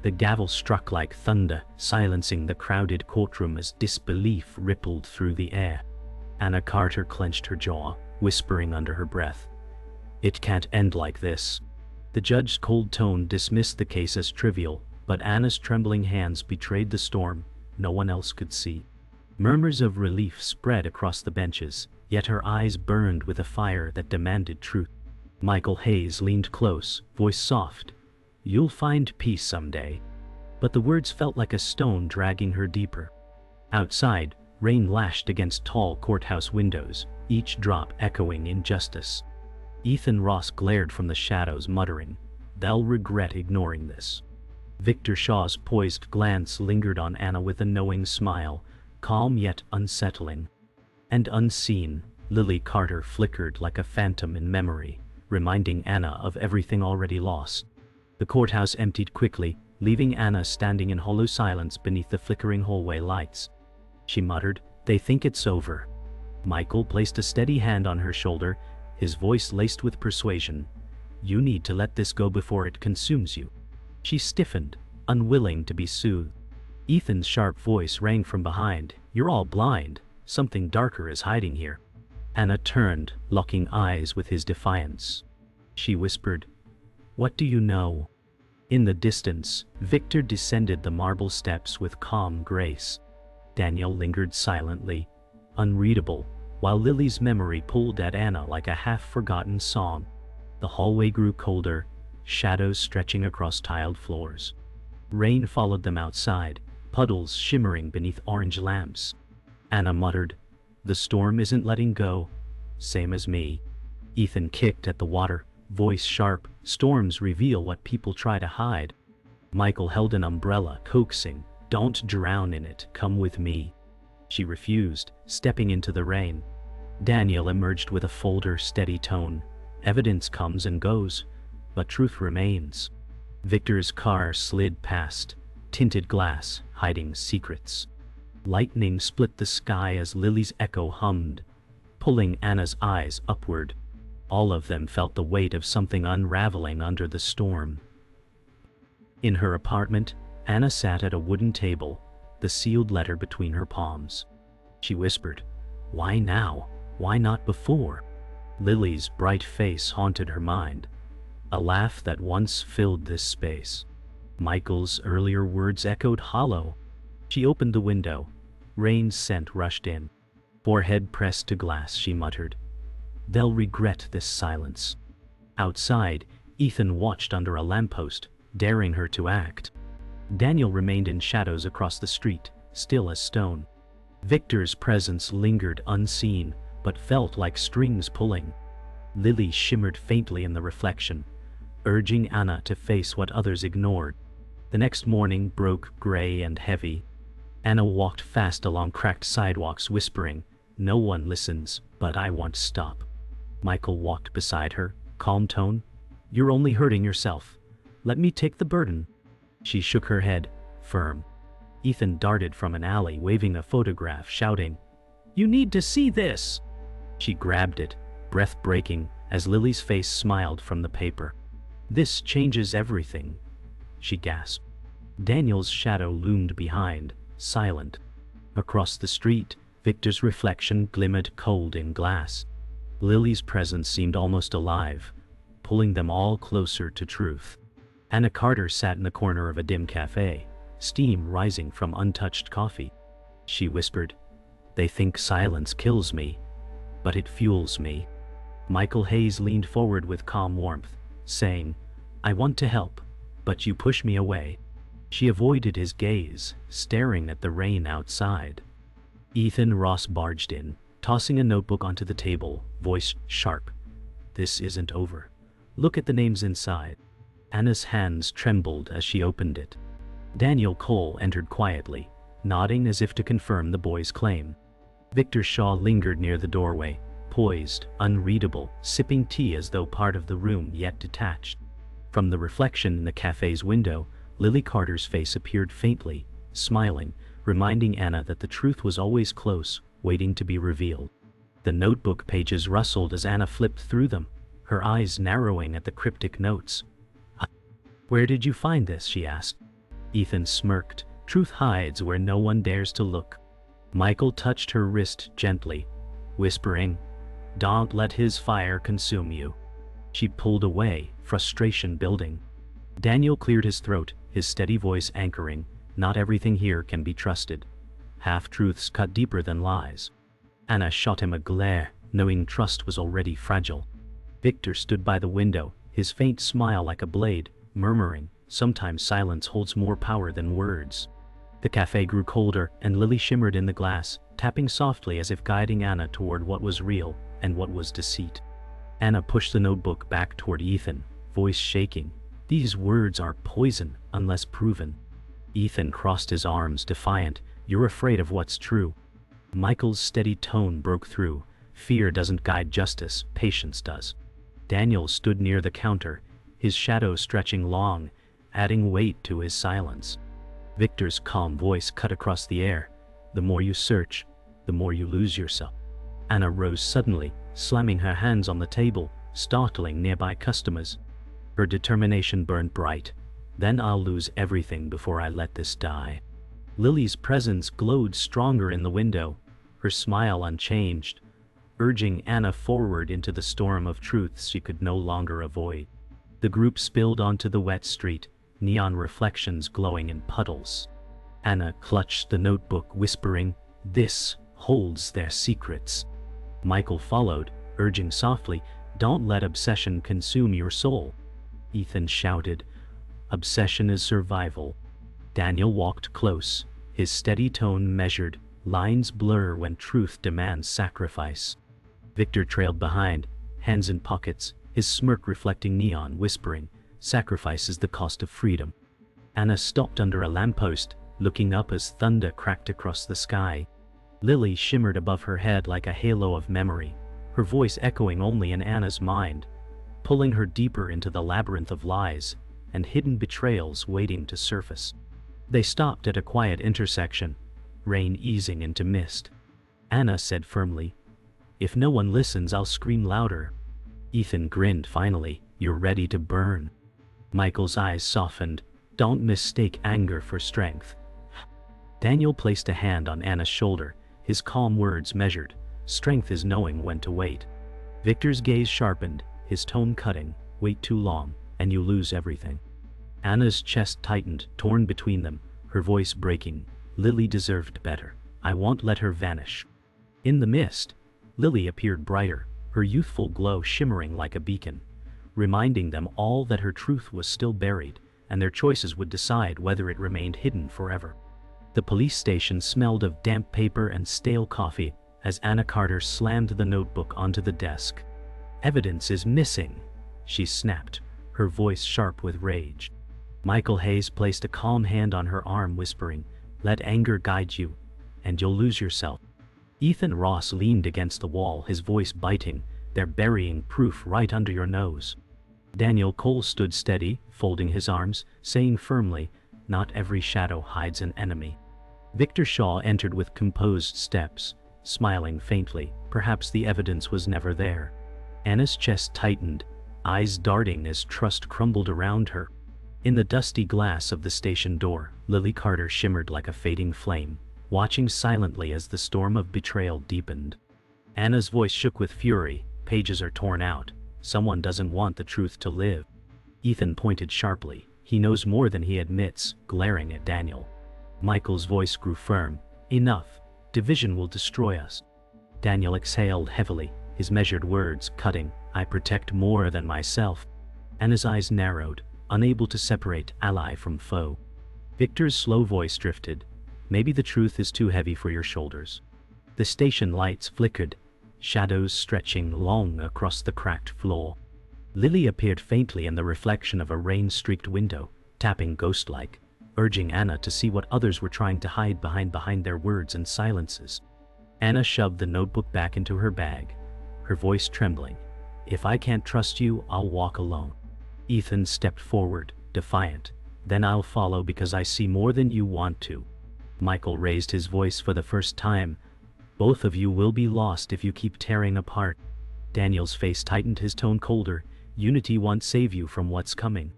The gavel struck like thunder, silencing the crowded courtroom as disbelief rippled through the air. Anna Carter clenched her jaw, whispering under her breath, "It can't end like this." The judge's cold tone dismissed the case as trivial, but Anna's trembling hands betrayed the storm no one else could see. Murmurs of relief spread across the benches, yet her eyes burned with a fire that demanded truth. Michael Hayes leaned close, voice soft, "You'll find peace someday." But the words felt like a stone dragging her deeper. Outside, rain lashed against tall courthouse windows, each drop echoing injustice. Ethan Ross glared from the shadows, muttering, "They'll regret ignoring this." Victor Shaw's poised glance lingered on Anna with a knowing smile, calm yet unsettling. And unseen, Lily Carter flickered like a phantom in memory, reminding Anna of everything already lost. The courthouse emptied quickly, leaving Anna standing in hollow silence beneath the flickering hallway lights. She muttered, "They think it's over." Michael placed a steady hand on her shoulder, his voice laced with persuasion. "You need to let this go before it consumes you." She stiffened, unwilling to be soothed. Ethan's sharp voice rang from behind, "You're all blind. Something darker is hiding here." Anna turned, locking eyes with his defiance. She whispered, "What do you know?" In the distance, Victor descended the marble steps with calm grace. Daniel lingered silently, unreadable, while Lily's memory pulled at Anna like a half-forgotten song. The hallway grew colder, shadows stretching across tiled floors. Rain followed them outside, puddles shimmering beneath orange lamps. Anna muttered, "The storm isn't letting go. Same as me." Ethan kicked at the water, voice sharp, "Storms reveal what people try to hide." Michael held an umbrella, coaxing, "Don't drown in it, come with me." She refused, stepping into the rain. Daniel emerged with a folder, steady tone, "Evidence comes and goes, but truth remains." Victor's car slid past, tinted glass, hiding secrets. Lightning split the sky as Lily's echo hummed, pulling Anna's eyes upward. All of them felt the weight of something unraveling under the storm. In her apartment, Anna sat at a wooden table, the sealed letter between her palms. She whispered, "Why now? Why not before?" Lily's bright face haunted her mind, a laugh that once filled this space. Michael's earlier words echoed hollow. She opened the window. Rain's scent rushed in. Forehead pressed to glass, she muttered, "They'll regret this silence." Outside, Ethan watched under a lamppost, daring her to act. Daniel remained in shadows across the street, still as stone. Victor's presence lingered unseen, but felt like strings pulling. Lily shimmered faintly in the reflection, urging Anna to face what others ignored. The next morning broke gray and heavy. Anna walked fast along cracked sidewalks, whispering, "No one listens, but I won't stop." Michael walked beside her, calm tone, "You're only hurting yourself. Let me take the burden." She shook her head, firm. Ethan darted from an alley, waving a photograph, shouting, "You need to see this!" She grabbed it, breath breaking, as Lily's face smiled from the paper. "This changes everything," she gasped. Daniel's shadow loomed behind, silent. Across the street, Victor's reflection glimmered cold in glass. Lily's presence seemed almost alive, pulling them all closer to truth. Anna Carter sat in the corner of a dim cafe, steam rising from untouched coffee. She whispered, "They think silence kills me, but it fuels me." Michael Hayes leaned forward with calm warmth, saying, "I want to help, but you push me away." She avoided his gaze, staring at the rain outside. Ethan Ross barged in, tossing a notebook onto the table, voice sharp, "This isn't over. Look at the names inside." Anna's hands trembled as she opened it. Daniel Cole entered quietly, nodding as if to confirm the boy's claim. Victor Shaw lingered near the doorway, poised, unreadable, sipping tea as though part of the room yet detached. From the reflection in the cafe's window, Lily Carter's face appeared faintly, smiling, reminding Anna that the truth was always close, waiting to be revealed. The notebook pages rustled as Anna flipped through them, her eyes narrowing at the cryptic notes. "Where did you find this?" she asked. Ethan smirked. Truth hides where no one dares to look. Michael touched her wrist gently, whispering, "Don't let his fire consume you." She pulled away, frustration building. Daniel cleared his throat, his steady voice anchoring, "Not everything here can be trusted. Half-truths cut deeper than lies." Anna shot him a glare, knowing trust was already fragile. Victor stood by the window, his faint smile like a blade, murmuring, "Sometimes silence holds more power than words." The cafe grew colder, and Lily shimmered in the glass, tapping softly as if guiding Anna toward what was real and what was deceit. Anna pushed the notebook back toward Ethan, voice shaking. "These words are poison unless proven." Ethan crossed his arms, defiant. "You're afraid of what's true." Michael's steady tone broke through. "Fear doesn't guide justice, patience does." Daniel stood near the counter, his shadow stretching long, adding weight to his silence. Victor's calm voice cut across the air. "The more you search, the more you lose yourself." Anna rose suddenly, slamming her hands on the table, startling nearby customers. Her determination burned bright. "Then I'll lose everything before I let this die." Lily's presence glowed stronger in the window, her smile unchanged, urging Anna forward into the storm of truths she could no longer avoid. The group spilled onto the wet street, neon reflections glowing in puddles. Anna clutched the notebook, whispering, "This holds their secrets." Michael followed, urging softly, "Don't let obsession consume your soul." Ethan shouted, "Obsession is survival." Daniel walked close, his steady tone measured, lines blur when truth demands sacrifice. Victor trailed behind, hands in pockets, his smirk reflecting neon, whispering, "Sacrifice is the cost of freedom." Anna stopped under a lamppost, looking up as thunder cracked across the sky. Lily shimmered above her head like a halo of memory, her voice echoing only in Anna's mind, pulling her deeper into the labyrinth of lies and hidden betrayals waiting to surface. They stopped at a quiet intersection, rain easing into mist. Anna said firmly, "If no one listens, I'll scream louder." Ethan grinned finally, "You're ready to burn." Michael's eyes softened, "Don't mistake anger for strength." Daniel placed a hand on Anna's shoulder, his calm words measured, "Strength is knowing when to wait." Victor's gaze sharpened, his tone cutting, "Wait too long, and you lose everything." Anna's chest tightened, torn between them, her voice breaking, "Lily deserved better. I won't let her vanish." In the mist, Lily appeared brighter, her youthful glow shimmering like a beacon, reminding them all that her truth was still buried, and their choices would decide whether it remained hidden forever. The police station smelled of damp paper and stale coffee as Anna Carter slammed the notebook onto the desk. "Evidence is missing," she snapped, her voice sharp with rage. Michael Hayes placed a calm hand on her arm, whispering, "Let anger guide you, and you'll lose yourself." Ethan Ross leaned against the wall, his voice biting, "They're burying proof right under your nose." Daniel Cole stood steady, folding his arms, saying firmly, "Not every shadow hides an enemy." Victor Shaw entered with composed steps, smiling faintly, perhaps the evidence was never there. Anna's chest tightened, eyes darting as trust crumbled around her. In the dusty glass of the station door, Lily Carter shimmered like a fading flame, watching silently as the storm of betrayal deepened. Anna's voice shook with fury, "Pages are torn out. Someone doesn't want the truth to live." Ethan pointed sharply. "He knows more than he admits," glaring at Daniel. Michael's voice grew firm. "Enough. Division will destroy us." Daniel exhaled heavily, his measured words cutting, "I protect more than myself." Anna's eyes narrowed, unable to separate ally from foe. Victor's slow voice drifted, "Maybe the truth is too heavy for your shoulders." The station lights flickered, shadows stretching long across the cracked floor. Lily appeared faintly in the reflection of a rain-streaked window, tapping ghost-like, urging Anna to see what others were trying to hide behind their words and silences. Anna shoved the notebook back into her bag, her voice trembling, "If I can't trust you, I'll walk alone." Ethan stepped forward, defiant, "Then I'll follow because I see more than you want to." Michael raised his voice for the first time, "Both of you will be lost if you keep tearing apart." Daniel's face tightened, his tone colder, "Unity won't save you from what's coming."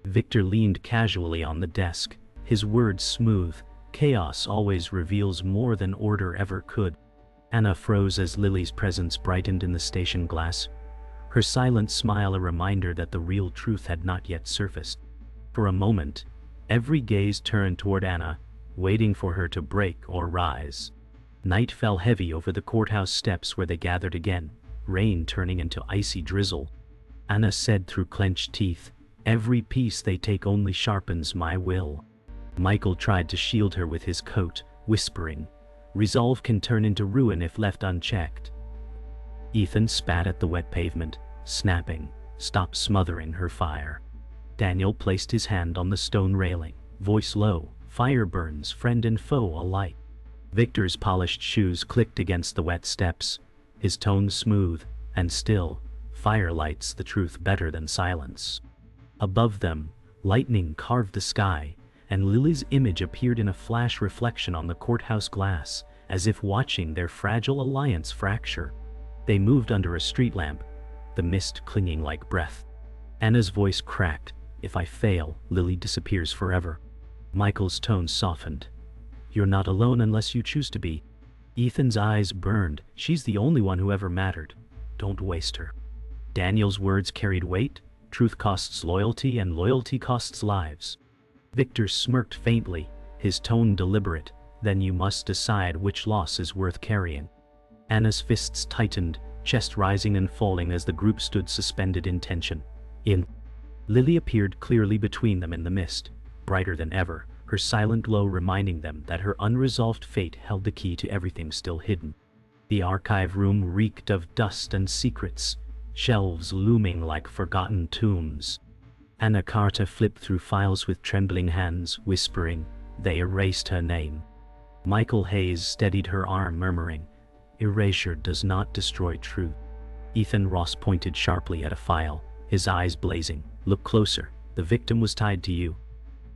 Victor leaned casually on the desk, his words smooth. Chaos always reveals more than order ever could. Anna froze as Lily's presence brightened in the station glass, her silent smile a reminder that the real truth had not yet surfaced. For a moment, every gaze turned toward Anna, waiting for her to break or rise. Night fell heavy over the courthouse steps where they gathered again, rain turning into icy drizzle. Anna said through clenched teeth, "Every piece they take only sharpens my will." Michael tried to shield her with his coat, whispering, "Resolve can turn into ruin if left unchecked." Ethan spat at the wet pavement, snapping, "Stop smothering her fire." Daniel placed his hand on the stone railing, voice low, "Fire burns friend and foe alike." Victor's polished shoes clicked against the wet steps, his tone smooth and still. "Fire lights the truth better than silence." Above them, lightning carved the sky, and Lily's image appeared in a flash reflection on the courthouse glass, as if watching their fragile alliance fracture. They moved under a street lamp, the mist clinging like breath. Anna's voice cracked, "If I fail, Lily disappears forever." Michael's tone softened, "You're not alone unless you choose to be." Ethan's eyes burned, "She's the only one who ever mattered. Don't waste her." Daniel's words carried weight, "Truth costs loyalty and loyalty costs lives." Victor smirked faintly, his tone deliberate, "Then you must decide which loss is worth carrying." Anna's fists tightened, chest rising and falling as the group stood suspended in tension. Lily appeared clearly between them in the mist, brighter than ever, her silent glow reminding them that her unresolved fate held the key to everything still hidden. The archive room reeked of dust and secrets, shelves looming like forgotten tombs. Anna Carter flipped through files with trembling hands, whispering, "They erased her name." Michael Hayes steadied her arm, murmuring, "Erasure does not destroy truth." Ethan Ross pointed sharply at a file, his eyes blazing, "Look closer, the victim was tied to you."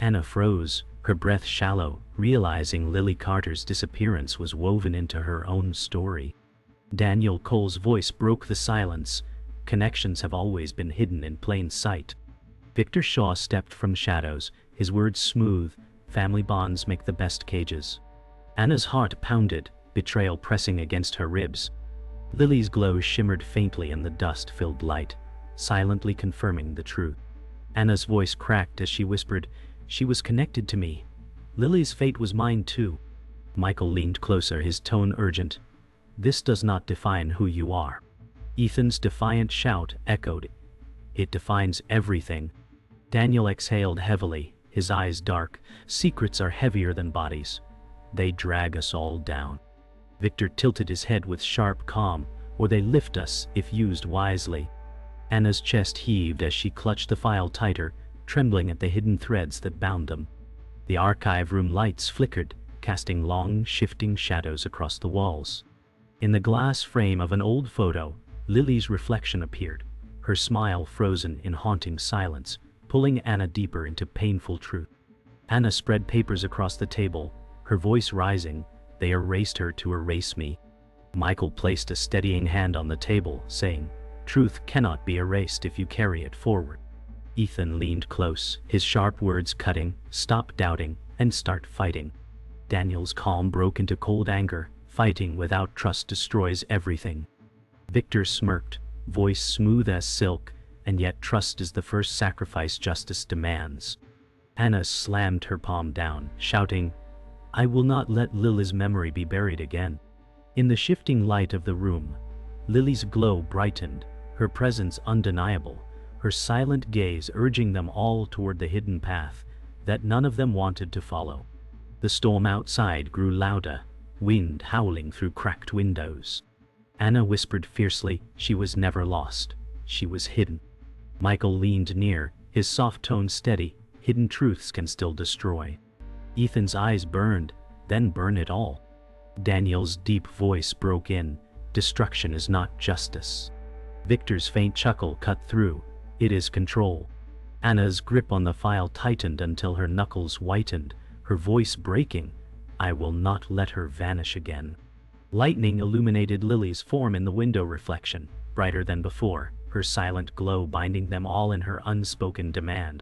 Anna froze, her breath shallow, realizing Lily Carter's disappearance was woven into her own story. Daniel Cole's voice broke the silence, "Connections have always been hidden in plain sight." Victor Shaw stepped from shadows, his words smooth, "Family bonds make the best cages." Anna's heart pounded, betrayal pressing against her ribs. Lily's glow shimmered faintly in the dust-filled light, silently confirming the truth. Anna's voice cracked as she whispered, "She was connected to me. Lily's fate was mine too." Michael leaned closer, his tone urgent, "This does not define who you are." Ethan's defiant shout echoed, "It defines everything." Daniel exhaled heavily, his eyes dark, "Secrets are heavier than bodies. They drag us all down." Victor tilted his head with sharp calm, "Or they lift us if used wisely." Anna's chest heaved as she clutched the file tighter, trembling at the hidden threads that bound them. The archive room lights flickered, casting long, shifting shadows across the walls. In the glass frame of an old photo, Lily's reflection appeared, her smile frozen in haunting silence, pulling Anna deeper into painful truth. Anna spread papers across the table, her voice rising, "They erased her to erase me." Michael placed a steadying hand on the table, saying, "Truth cannot be erased if you carry it forward." Ethan leaned close, his sharp words cutting, "Stop doubting, and start fighting." Daniel's calm broke into cold anger, "Fighting without trust destroys everything." Victor smirked, voice smooth as silk, "And yet trust is the first sacrifice justice demands." Anna slammed her palm down, shouting, "I will not let Lily's memory be buried again." In the shifting light of the room, Lily's glow brightened, her presence undeniable, her silent gaze urging them all toward the hidden path that none of them wanted to follow. The storm outside grew louder, wind howling through cracked windows. Anna whispered fiercely, "She was never lost. She was hidden." Michael leaned near, his soft tone steady, "Hidden truths can still destroy." Ethan's eyes burned, "Then burn it all." Daniel's deep voice broke in, "Destruction is not justice." Victor's faint chuckle cut through, "It is control." Anna's grip on the file tightened until her knuckles whitened, her voice breaking, "I will not let her vanish again." Lightning illuminated Lily's form in the window reflection, brighter than before, her silent glow binding them all in her unspoken demand.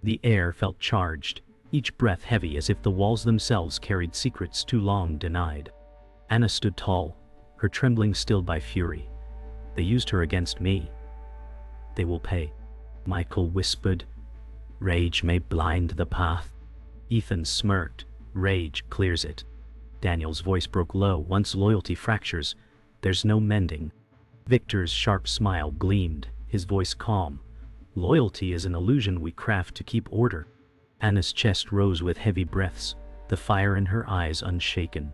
The air felt charged, each breath heavy as if the walls themselves carried secrets too long denied. Anna stood tall, her trembling stilled by fury. They used her against me. They will pay. Michael whispered. Rage may blind the path. Ethan smirked. Rage clears it. Daniel's voice broke low. Once loyalty fractures, there's no mending. Victor's sharp smile gleamed, his voice calm. Loyalty is an illusion we craft to keep order. Anna's chest rose with heavy breaths, the fire in her eyes unshaken.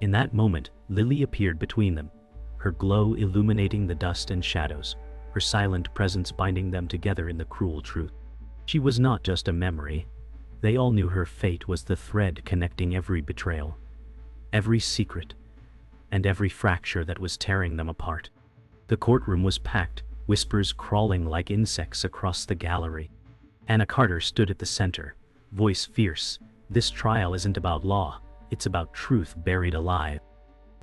In that moment, Lily appeared between them, her glow illuminating the dust and shadows, her silent presence binding them together in the cruel truth. She was not just a memory. They all knew her fate was the thread connecting every betrayal, every secret, and every fracture that was tearing them apart. The courtroom was packed, whispers crawling like insects across the gallery. Anna Carter stood at the center, voice fierce. This trial isn't about law, it's about truth buried alive.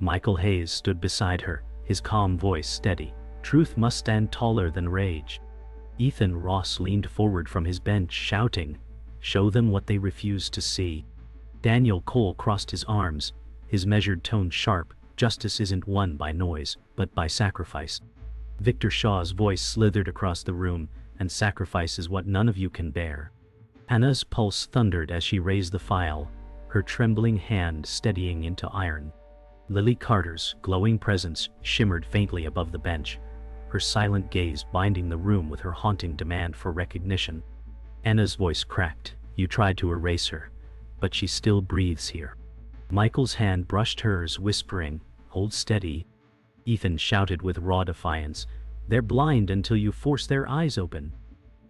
Michael Hayes stood beside her, his calm voice steady. Truth must stand taller than rage. Ethan Ross leaned forward from his bench shouting, "Show them what they refuse to see." Daniel Cole crossed his arms, his measured tone sharp. Justice isn't won by noise, but by sacrifice. Victor Shaw's voice slithered across the room, and sacrifice is what none of you can bear. Anna's pulse thundered as she raised the file, her trembling hand steadying into iron. Lily Carter's glowing presence shimmered faintly above the bench, her silent gaze binding the room with her haunting demand for recognition. Anna's voice cracked. You tried to erase her, but she still breathes here. Michael's hand brushed hers, whispering, "Hold steady." Ethan shouted with raw defiance, "They're blind until you force their eyes open."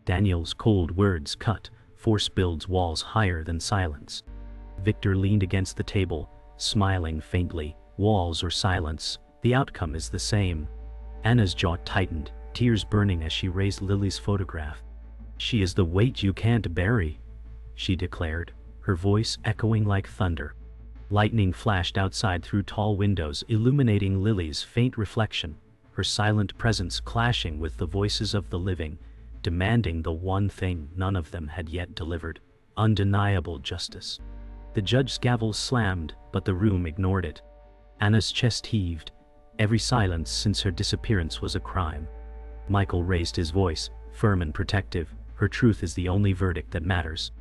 Daniel's cold words cut. Force builds walls higher than silence. Victor leaned against the table, smiling faintly. Walls or silence, the outcome is the same. Anna's jaw tightened, tears burning as she raised Lily's photograph. "She is the weight you can't bury," she declared, her voice echoing like thunder. Lightning flashed outside through tall windows, illuminating Lily's faint reflection, her silent presence clashing with the voices of the living, demanding the one thing none of them had yet delivered: undeniable justice. The judge's gavel slammed, but the room ignored it. Anna's chest heaved. Every silence since her disappearance was a crime. Michael raised his voice, firm and protective. Her truth is the only verdict that matters.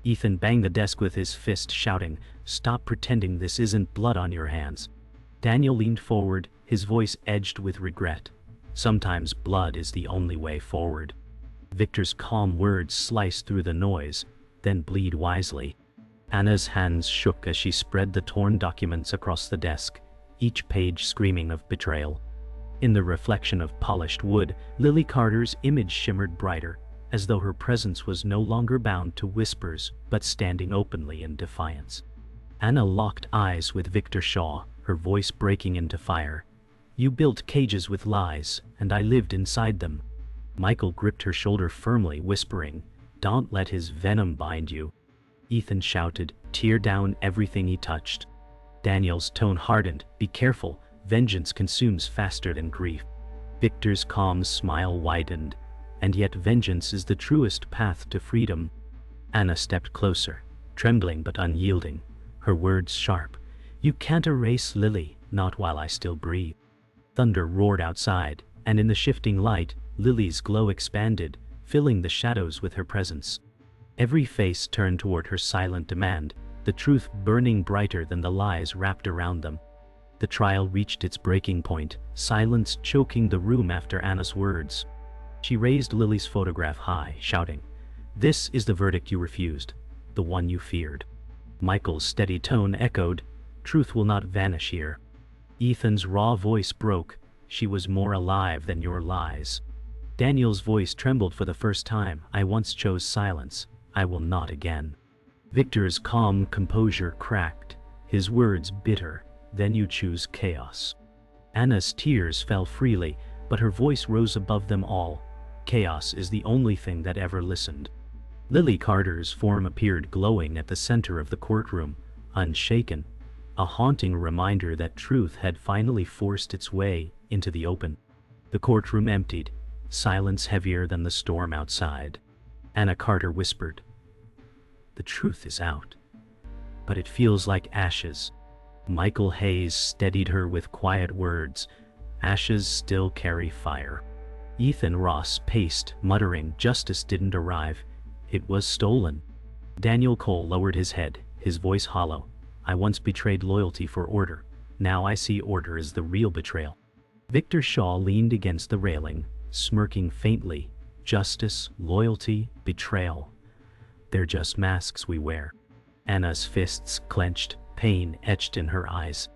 Ethan banged the desk with his fist, shouting, "Stop pretending this isn't blood on your hands." Daniel leaned forward, his voice edged with regret. "Sometimes blood is the only way forward." Victor's calm words sliced through the noise, "Then bleed wisely." Anna's hands shook as she spread the torn documents across the desk, each page screaming of betrayal. In the reflection of polished wood, Lily Carter's image shimmered brighter, as though her presence was no longer bound to whispers, but standing openly in defiance. Anna locked eyes with Victor Shaw, her voice breaking into fire. "You built cages with lies, and I lived inside them." Michael gripped her shoulder firmly, whispering, "Don't let his venom bind you." Ethan shouted, "Tear down everything he touched." Daniel's tone hardened, "Be careful, vengeance consumes faster than grief." Victor's calm smile widened, "And yet vengeance is the truest path to freedom." Anna stepped closer, trembling but unyielding, her words sharp. "You can't erase Lily, not while I still breathe." Thunder roared outside, and in the shifting light, Lily's glow expanded, filling the shadows with her presence. Every face turned toward her silent demand, the truth burning brighter than the lies wrapped around them. The trial reached its breaking point, silence choking the room after Anna's words. She raised Lily's photograph high, shouting, "This is the verdict you refused, the one you feared." Michael's steady tone echoed, "Truth will not vanish here." Ethan's raw voice broke, "She was more alive than your lies." Daniel's voice trembled for the first time, "I once chose silence, I will not again." Victor's calm composure cracked, his words bitter, "Then you choose chaos." Anna's tears fell freely, but her voice rose above them all. "Chaos is the only thing that ever listened." Lily Carter's form appeared glowing at the center of the courtroom, unshaken, a haunting reminder that truth had finally forced its way into the open. The courtroom emptied, silence heavier than the storm outside. Anna Carter whispered, The truth is out. But it feels like ashes. Michael Hayes steadied her with quiet words. Ashes still carry fire. Ethan Ross paced, muttering, "Justice didn't arrive. It was stolen." Daniel Cole lowered his head, his voice hollow. "I once betrayed loyalty for order. Now I see order as the real betrayal." Victor Shaw leaned against the railing, smirking faintly. "Justice, loyalty, betrayal. They're just masks we wear." Anna's fists clenched, pain etched in her eyes.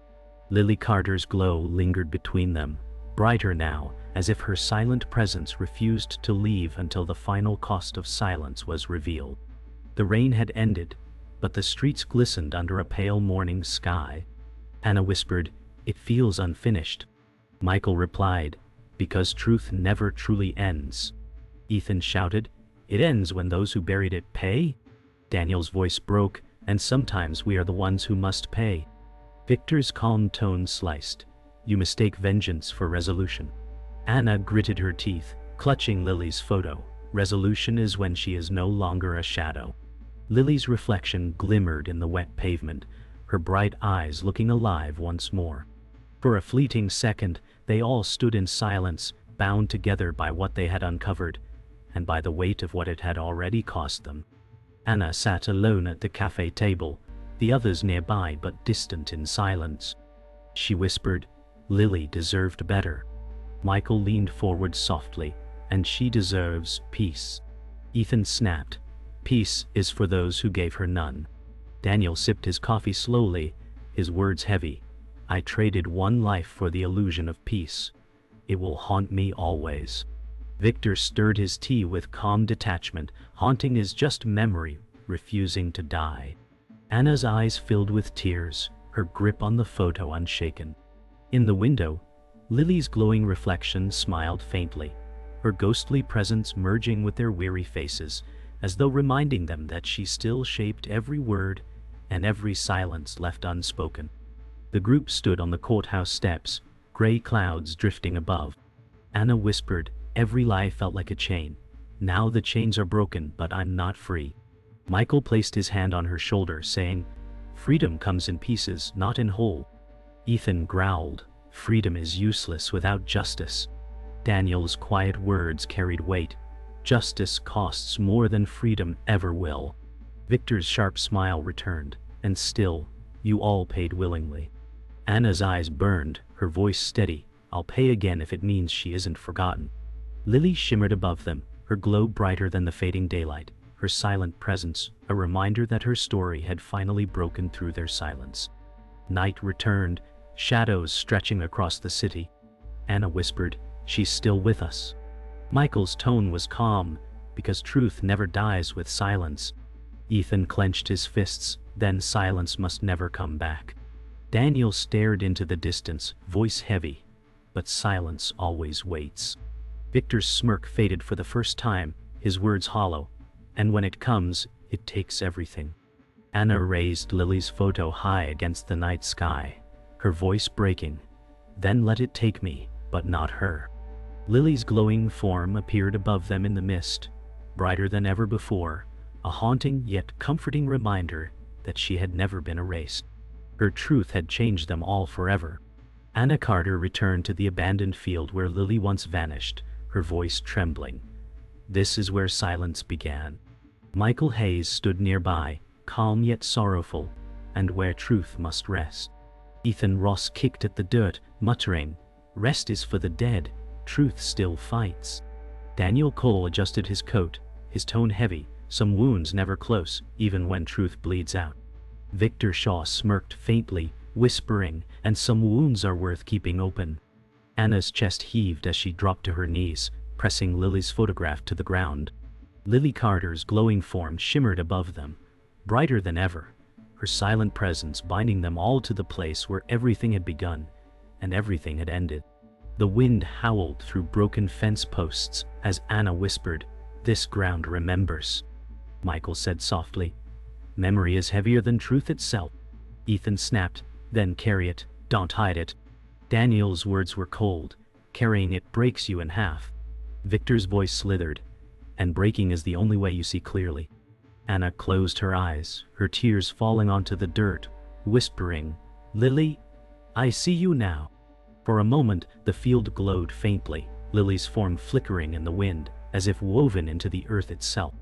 Lily Carter's glow lingered between them, brighter now, as if her silent presence refused to leave until the final cost of silence was revealed. The rain had ended, but the streets glistened under a pale morning sky. Anna whispered, "It feels unfinished." Michael replied, "Because truth never truly ends." Ethan shouted, "It ends when those who buried it pay?" Daniel's voice broke, "And sometimes we are the ones who must pay." Victor's calm tone sliced, "You mistake vengeance for resolution." Anna gritted her teeth, clutching Lily's photo. "Resolution is when she is no longer a shadow." Lily's reflection glimmered in the wet pavement, her bright eyes looking alive once more. For a fleeting second, they all stood in silence, bound together by what they had uncovered, and by the weight of what it had already cost them. Anna sat alone at the cafe table, the others nearby but distant in silence. She whispered, "Lily deserved better." Michael leaned forward softly, "And she deserves peace." Ethan snapped, "Peace is for those who gave her none." Daniel sipped his coffee slowly, his words heavy. "I traded one life for the illusion of peace. It will haunt me always." Victor stirred his tea with calm detachment. Haunting is just memory, refusing to die. Anna's eyes filled with tears, her grip on the photo unshaken. In the window, Lily's glowing reflection smiled faintly, her ghostly presence merging with their weary faces, as though reminding them that she still shaped every word and every silence left unspoken. The group stood on the courthouse steps, gray clouds drifting above. Anna whispered, "Every lie felt like a chain. Now the chains are broken, but I'm not free." Michael placed his hand on her shoulder, saying, "Freedom comes in pieces, not in whole." Ethan growled, "Freedom is useless without justice." Daniel's quiet words carried weight. "Justice costs more than freedom ever will." Victor's sharp smile returned, "And still, you all paid willingly." Anna's eyes burned, her voice steady, "I'll pay again if it means she isn't forgotten." Lily shimmered above them, her glow brighter than the fading daylight, her silent presence a reminder that her story had finally broken through their silence. Night returned, shadows stretching across the city. Anna whispered, "She's still with us." Michael's tone was calm, because truth never dies with silence. Ethan clenched his fists, "Then silence must never come back." Daniel stared into the distance, voice heavy, "But silence always waits." Victor's smirk faded for the first time, his words hollow, "And when it comes, it takes everything." Anna raised Lily's photo high against the night sky, her voice breaking, "Then let it take me, but not her." Lily's glowing form appeared above them in the mist, brighter than ever before, a haunting yet comforting reminder that she had never been erased. Her truth had changed them all forever. Anna Carter returned to the abandoned field where Lily once vanished, her voice trembling. "This is where silence began." Michael Hayes stood nearby, calm yet sorrowful, "And where truth must rest." Ethan Ross kicked at the dirt, muttering, "Rest is for the dead, truth still fights." Daniel Cole adjusted his coat, his tone heavy, "Some wounds never close, even when truth bleeds out." Victor Shaw smirked faintly, whispering, "And some wounds are worth keeping open." Anna's chest heaved as she dropped to her knees, pressing Lily's photograph to the ground. Lily Carter's glowing form shimmered above them, brighter than ever, her silent presence binding them all to the place where everything had begun and everything had ended. The wind howled through broken fence posts as Anna whispered, "This ground remembers." Michael said softly, "Memory is heavier than truth itself." Ethan snapped, "Then carry it, don't hide it." Daniel's words were cold, "Carrying it breaks you in half." Victor's voice slithered, "And breaking is the only way you see clearly." Anna closed her eyes, her tears falling onto the dirt, whispering, "Lily, I see you now." For a moment, the field glowed faintly, Lily's form flickering in the wind, as if woven into the earth itself.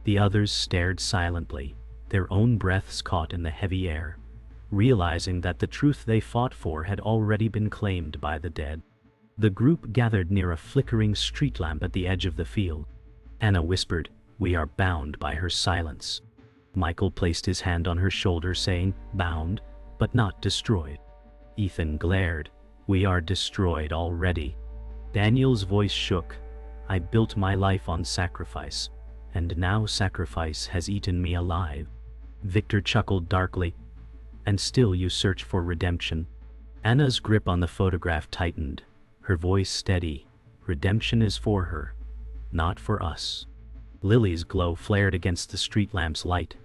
The others stared silently, their own breaths caught in the heavy air, realizing that the truth they fought for had already been claimed by the dead. The group gathered near a flickering street lamp at the edge of the field. Anna whispered, "We are bound by her silence." Michael placed his hand on her shoulder, saying, "Bound, but not destroyed." Ethan glared, "We are destroyed already." Daniel's voice shook, "I built my life on sacrifice, and now sacrifice has eaten me alive." Victor chuckled darkly, "And still you search for redemption." Anna's grip on the photograph tightened, her voice steady. "Redemption is for her, not for us." Lily's glow flared against the street lamp's light,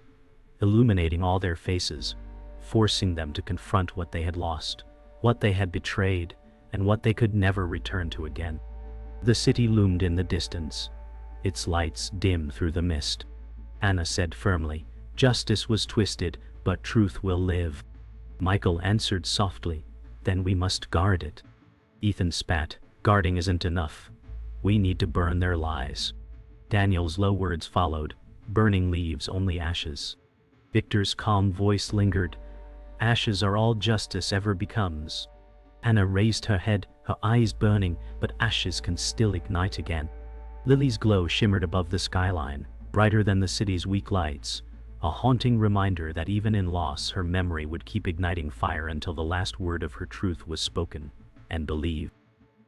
illuminating all their faces, forcing them to confront what they had lost, what they had betrayed, and what they could never return to again. The city loomed in the distance, its lights dim through the mist. Anna said firmly, "Justice was twisted, but truth will live." Michael answered softly, "Then we must guard it." Ethan spat, "Guarding isn't enough. We need to burn their lies." Daniel's low words followed, "Burning leaves only ashes." Victor's calm voice lingered, "Ashes are all justice ever becomes." Anna raised her head, her eyes burning, but ashes can still ignite again. Lily's glow shimmered above the skyline, brighter than the city's weak lights, a haunting reminder that even in loss her memory would keep igniting fire until the last word of her truth was spoken and believed.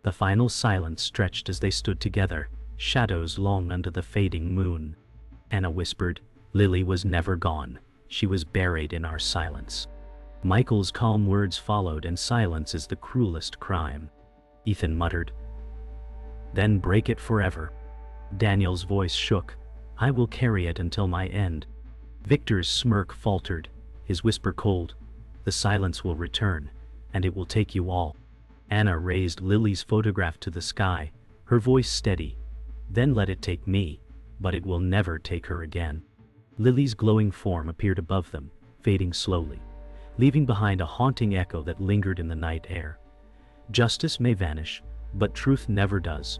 The final silence stretched as they stood together, shadows long under the fading moon. Anna whispered, "Lily was never gone. She was buried in our silence." Michael's calm words followed, "And silence is the cruelest crime." Ethan muttered, "Then break it forever." Daniel's voice shook, "I will carry it until my end." Victor's smirk faltered, his whisper cold, "The silence will return, and it will take you all." Anna raised Lily's photograph to the sky, her voice steady, "Then let it take me, but it will never take her again." Lily's glowing form appeared above them, fading slowly, leaving behind a haunting echo that lingered in the night air. Justice may vanish, but truth never does.